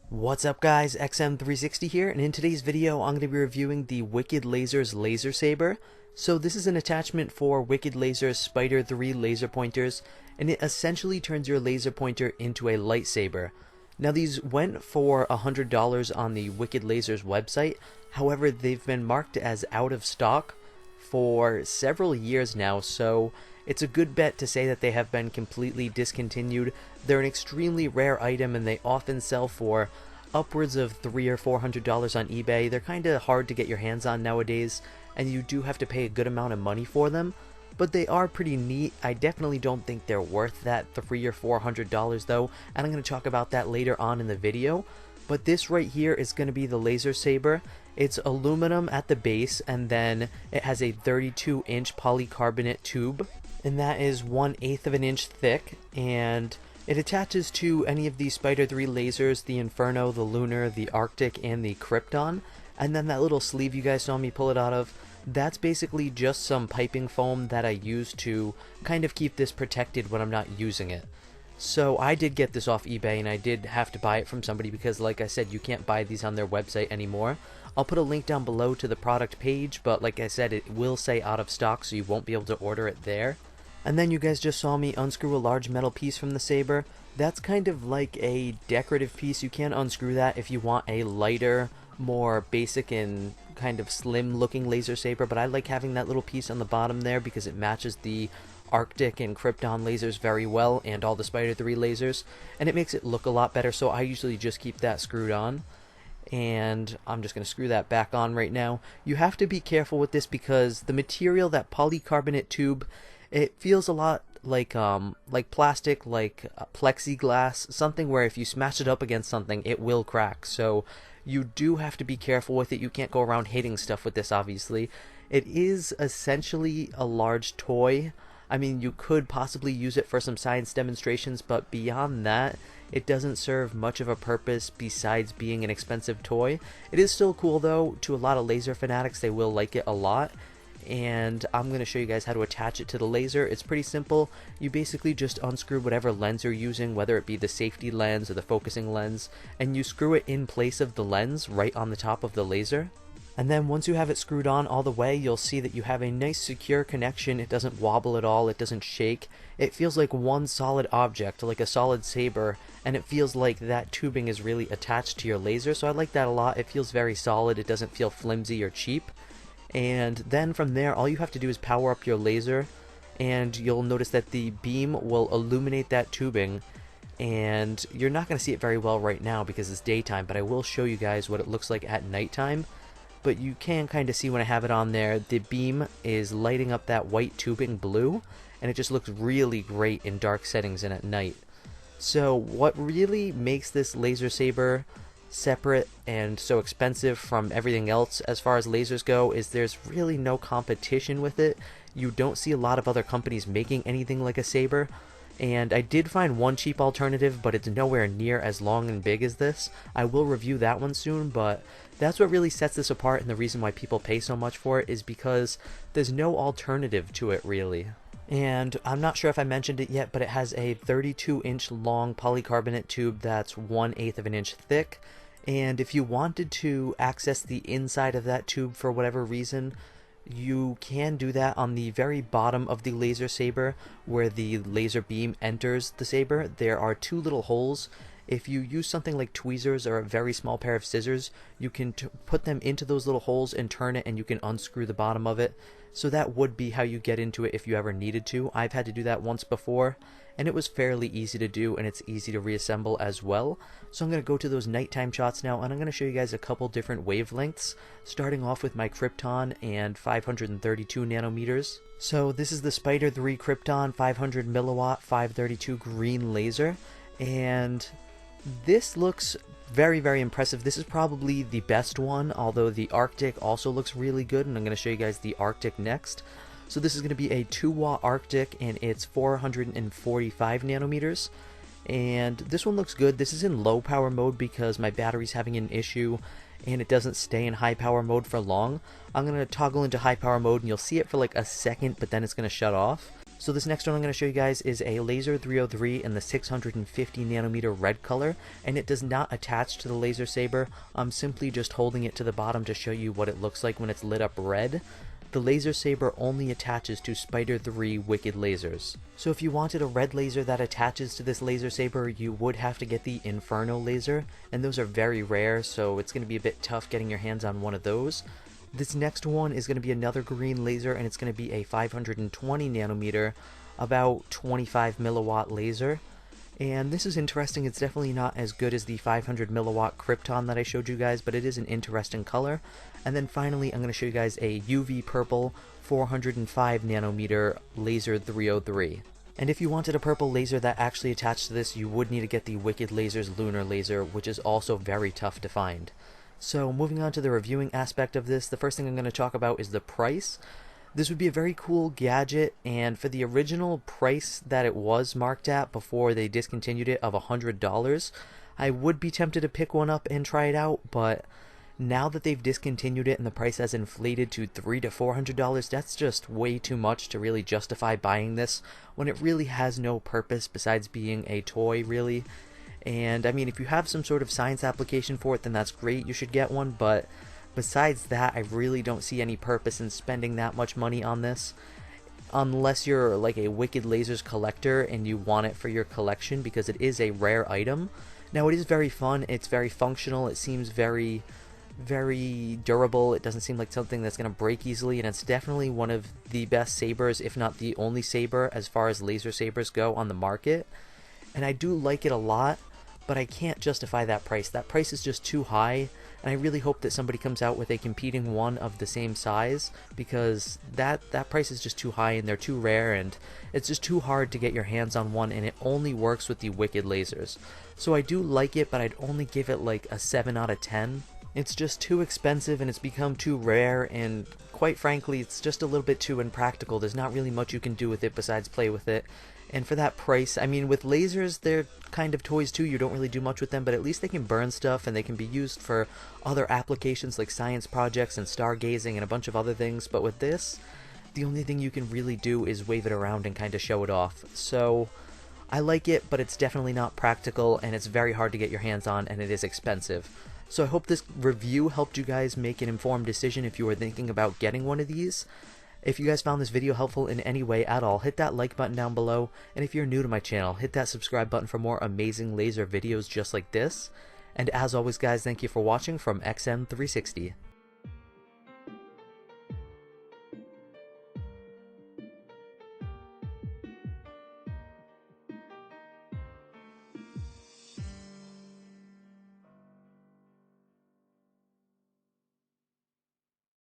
What's up guys, XM360 here, and in today's video I'm going to be reviewing the Wicked Lasers LaserSaber. So this is an attachment for Wicked Laser's Spider 3 laser pointers, and it essentially turns your laser pointer into a lightsaber. Now these went for $100 on the Wicked Lasers website, however they've been marked as out of stock for several years now, so it's a good bet to say that they have been completely discontinued. They're an extremely rare item and they often sell for upwards of $300 or $400 on eBay. They're kind of hard to get your hands on nowadays, and you do have to pay a good amount of money for them, but they are pretty neat. I definitely don't think they're worth that $300 or $400 though, and I'm going to talk about that later on in the video. But this right here is going to be the LaserSaber. It's aluminum at the base, and then it has a 32-inch polycarbonate tube, and that is 1/8 of an inch thick, and it attaches to any of the Spider 3 lasers, the Inferno, the Lunar, the Arctic, and the Krypton. And then that little sleeve you guys saw me pull it out of, that's basically just some piping foam that I use to kind of keep this protected when I'm not using it. So I did get this off eBay, and I did have to buy it from somebody because, like I said, you can't buy these on their website anymore. I'll put a link down below to the product page, but like I said, it will say out of stock, so you won't be able to order it there. And then you guys just saw me unscrew a large metal piece from the saber. That's kind of like a decorative piece. You can unscrew that if you want a lighter, more basic and kind of slim looking laser saber, but I like having that little piece on the bottom there because it matches the Arctic and Krypton lasers very well, and all the Spider 3 lasers, and it makes it look a lot better, so I usually just keep that screwed on. And I'm just going to screw that back on right now. You have to be careful with this because the material, that polycarbonate tube, it feels a lot like plastic, like plexiglass, something where if you smash it up against something, it will crack. So you do have to be careful with it. You can't go around hitting stuff with this, obviously. It is essentially a large toy. I mean, you could possibly use it for some science demonstrations, but beyond that, it doesn't serve much of a purpose besides being an expensive toy. It is still cool though. To a lot of laser fanatics, they will like it a lot. And I'm going to show you guys how to attach it to the laser. It's pretty simple. You basically just unscrew whatever lens you're using, whether it be the safety lens or the focusing lens, and you screw it in place of the lens right on the top of the laser. And then once you have it screwed on all the way, you'll see that you have a nice secure connection. It doesn't wobble at all, it doesn't shake. It feels like one solid object, like a solid saber, and it feels like that tubing is really attached to your laser, so I like that a lot. It feels very solid, it doesn't feel flimsy or cheap. And then from there, all you have to do is power up your laser, and you'll notice that the beam will illuminate that tubing. And you're not going to see it very well right now because it's daytime, but I will show you guys what it looks like at nighttime. But you can kind of see when I have it on there, the beam is lighting up that white tubing blue, and it just looks really great in dark settings and at night. So what really makes this LaserSaber separate and so expensive from everything else as far as lasers go is there's really no competition with it. You don't see a lot of other companies making anything like a saber, and I did find one cheap alternative, but it's nowhere near as long and big as this. I will review that one soon, but that's what really sets this apart, and the reason why people pay so much for it is because there's no alternative to it really. And I'm not sure if I mentioned it yet, but it has a 32-inch long polycarbonate tube that's 1/8 of an inch thick. And if you wanted to access the inside of that tube for whatever reason, you can do that on the very bottom of the LaserSaber where the laser beam enters the saber. There are two little holes. If you use something like tweezers or a very small pair of scissors, you can put them into those little holes and turn it, and you can unscrew the bottom of it. So that would be how you get into it if you ever needed to. I've had to do that once before, and it was fairly easy to do, and it's easy to reassemble as well. So I'm going to go to those nighttime shots now, and I'm going to show you guys a couple different wavelengths, starting off with my Krypton and 532 nanometers. So this is the Spider 3 Krypton 500 milliwatt 532 green laser, and this looks very, very impressive. This is probably the best one, although the Arctic also looks really good, and I'm going to show you guys the Arctic next. So this is going to be a 2-watt Arctic, and it's 445 nanometers. And this one looks good. This is in low power mode because my battery's having an issue, and it doesn't stay in high power mode for long. I'm going to toggle into high power mode and you'll see it for like a second, but then it's going to shut off. So this next one I'm going to show you guys is a Laser 303 in the 650 nanometer red color, and it does not attach to the LaserSaber. I'm simply just holding it to the bottom to show you what it looks like when it's lit up red. The LaserSaber only attaches to Spider 3 Wicked lasers. So if you wanted a red laser that attaches to this LaserSaber, you would have to get the Inferno laser, and those are very rare, so it's going to be a bit tough getting your hands on one of those. This next one is going to be another green laser, and it's going to be a 520 nanometer, about 25 milliwatt laser. And this is interesting. It's definitely not as good as the 500 milliwatt Krypton that I showed you guys, but it is an interesting color. And then finally, I'm going to show you guys a UV purple 405 nanometer Laser 303. And if you wanted a purple laser that actually attached to this, you would need to get the Wicked Lasers Lunar laser, which is also very tough to find. So moving on to the reviewing aspect of this, the first thing I'm going to talk about is the price. This would be a very cool gadget, and for the original price that it was marked at before they discontinued it of $100, I would be tempted to pick one up and try it out, but now that they've discontinued it and the price has inflated to $300 to $400, that's just way too much to really justify buying this when it really has no purpose besides being a toy, really. And I mean, if you have some sort of science application for it, then that's great, you should get one, but besides that, I really don't see any purpose in spending that much money on this, unless you're like a Wicked Lasers collector and you want it for your collection, because it is a rare item. Now, it is very fun, it's very functional, it seems very durable, it doesn't seem like something that's going to break easily, and it's definitely one of the best sabers, if not the only saber as far as laser sabers go on the market. And I do like it a lot, but I can't justify that price. That price is just too high, and I really hope that somebody comes out with a competing one of the same size, because that price is just too high and they're too rare, and it's just too hard to get your hands on one, and it only works with the Wicked lasers. So I do like it, but I'd only give it like a 7 out of 10. It's just too expensive and it's become too rare, and quite frankly, it's just a little bit too impractical. There's not really much you can do with it besides play with it. And for that price, I mean, with lasers, they're kind of toys too. You don't really do much with them, but at least they can burn stuff and they can be used for other applications like science projects and stargazing and a bunch of other things. But with this, the only thing you can really do is wave it around and kind of show it off. So I like it, but it's definitely not practical, and it's very hard to get your hands on, and it is expensive. So I hope this review helped you guys make an informed decision if you were thinking about getting one of these. If you guys found this video helpful in any way at all, hit that like button down below, and if you're new to my channel, hit that subscribe button for more amazing laser videos just like this. And as always guys, thank you for watching from XM360.